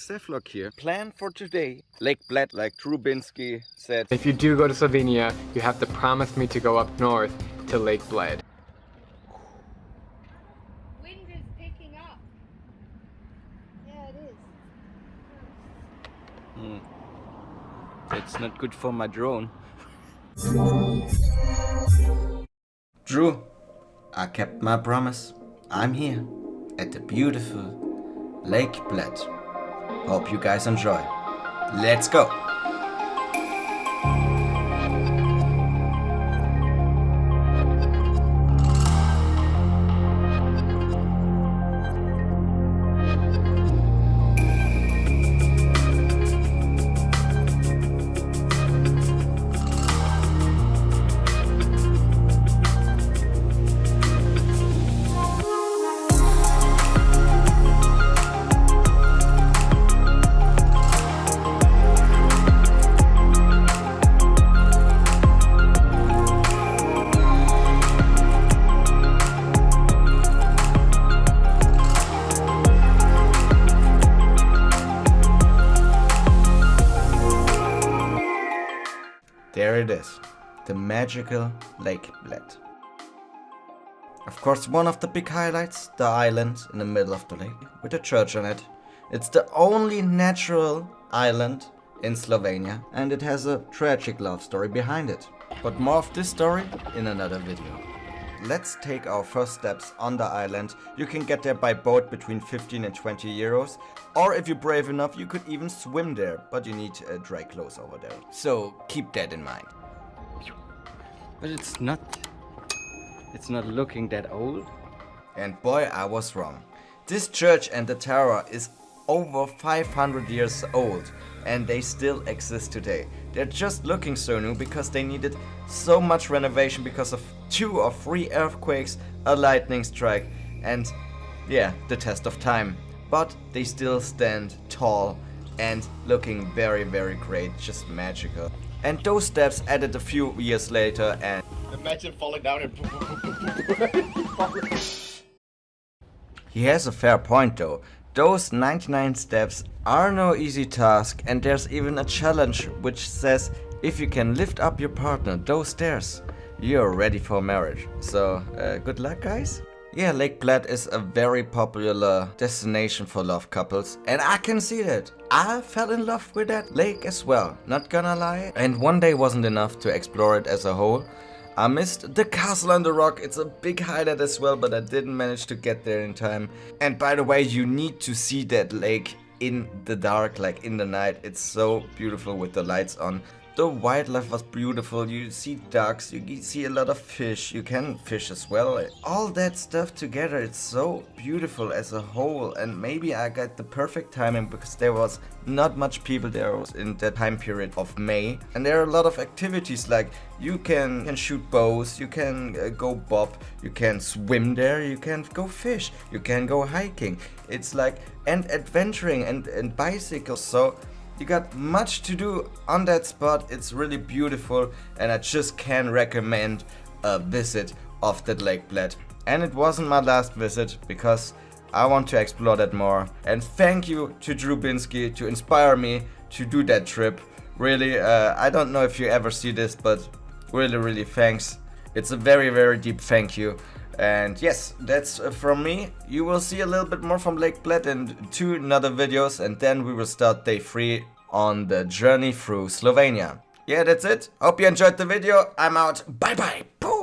SaVlog here. Plan for today, Lake Bled, like Drew Binsky said. If you do go to Slovenia, you have to promise me to go up north to Lake Bled. Wind is picking up. Yeah, it is. That's not good for my drone. Drew, I kept my promise. I'm here at the beautiful Lake Bled. Hope you guys enjoy. Let's go! There it is, the magical Lake Bled. Of course, one of the big highlights, the island in the middle of the lake with a church on it. It's the only natural island in Slovenia, and it has a tragic love story behind it. But more of this story in another video. Let's take our first steps on the island. You can get there by boat between 15 and 20 euros. Or if you're brave enough, you could even swim there, but you need dry clothes over there. So keep that in mind. But it's not looking that old. And boy, I was wrong. This church and the tower is over 500 years old, and they still exist today. They're just looking so new because they needed so much renovation because of 2 or 3 earthquakes, a lightning strike, and yeah, the test of time. But they still stand tall and looking very, very great, just magical. And those steps added a few years later, and imagine falling down and he has a fair point though. Those 99 steps are no easy task, and there's even a challenge which says if you can lift up your partner those stairs, you're ready for marriage. So good luck, guys. Yeah, Lake Bled is a very popular destination for love couples, and I can see that. I fell in love with that lake as well, not gonna lie. And one day wasn't enough to explore it as a whole. I missed the castle on the rock. It's a big highlight as well, but I didn't manage to get there in time. And by the way, you need to see that lake in the dark, like in the night. It's so beautiful with the lights on. The wildlife was beautiful. You see ducks, you see a lot of fish, you can fish as well. All that stuff together, it's so beautiful as a whole. And maybe I got the perfect timing because there was not much people there in that time period of May. And there are a lot of activities, like you can shoot bows, you can go bob, you can swim there, you can go fish, you can go hiking. It's like, and adventuring and bicycles. So you got much to do on that spot. It's really beautiful, and I just can recommend a visit of that Lake Bled. And it wasn't my last visit because I want to explore that more. And thank you to Drew Binsky to inspire me to do that trip. Really, I don't know if you ever see this, but really thanks. It's a very, very deep thank you. And yes, that's from me. You will see a little bit more from Lake Bled in 2 other videos, and then we will start day 3 on the journey through Slovenia. Yeah, that's it. Hope you enjoyed the video. I'm out. Bye bye. Boom.